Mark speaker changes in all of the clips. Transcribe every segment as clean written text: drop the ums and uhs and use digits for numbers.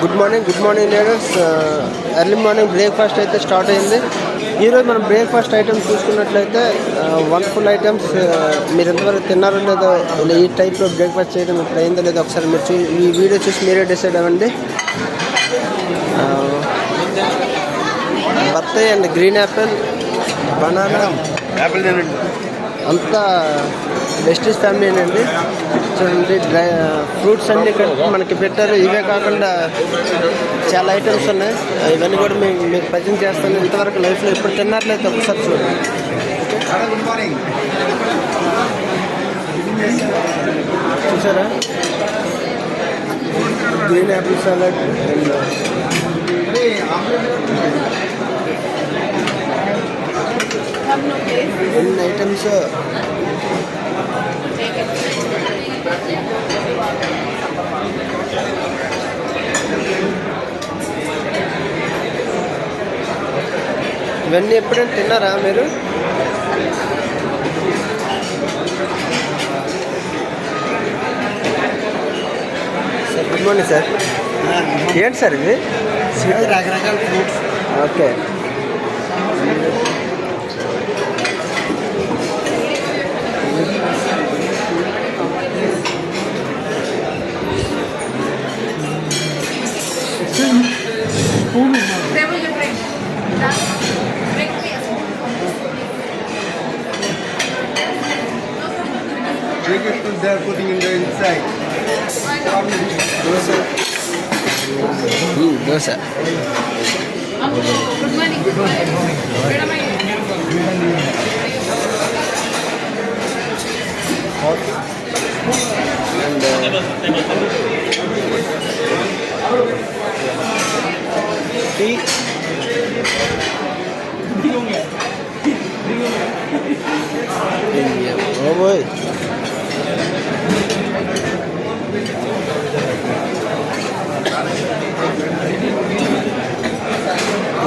Speaker 1: Good morning leaders. Early morning breakfast అయితే start అయింది. ఈరోజు మనం బ్రేక్ఫాస్ట్ ఐటమ్స్ చూసుకున్నట్లయితే వండర్ఫుల్ ఐటమ్స్. మీరు ఎంతవరకు తిన్నారో లేదో, ఇలా ఈ టైప్లో బ్రేక్ఫాస్ట్ చేయడం ఇప్పుడు అయిందో లేదో ఒకసారి మీరు ఈ వీడియో చూసి మీరే డిసైడ్ అవ్వండి. బత్తాయి and green Apple, banana,
Speaker 2: Apple
Speaker 1: అంతా వెస్టీస్ ఫ్యామిలీ అండి. చూడండి, ఫ్రూట్స్ అన్నీ ఇక్కడ మనకి పెట్టారు. ఇవే కాకుండా చాలా ఐటమ్స్ ఉన్నాయి. ఇవన్నీ కూడా మీకు పరిచయం చేస్తాను. ఇంతవరకు లైఫ్లో ఎప్పుడు తిన్నట్లయితే ఒకసారి చూడండి. చూసారా, గ్రీన్ యాపిల్ సాలడ్ అండ్ ఎన్ని ఐటమ్స్. ఇవన్నీ ఎప్పుడైనా తిన్నారా మీరు? Sir good morning sir. ఏంటి సార్ ఇది?
Speaker 2: రకరకాల fruits.
Speaker 1: Okay.
Speaker 2: They are putting in the inside.
Speaker 1: Dosa. Dosa.
Speaker 3: Good morning. Where am I?
Speaker 1: And tea. Oh boy.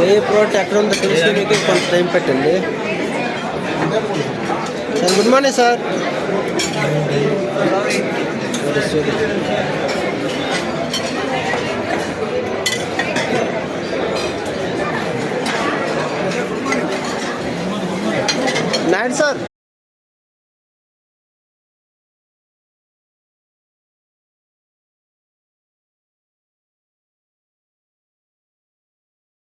Speaker 1: A product ఎక్కడ ఉందో తెలుసుకోవడానికి కొంత టైం పెట్టండి sir. Good morning sir. Night sir.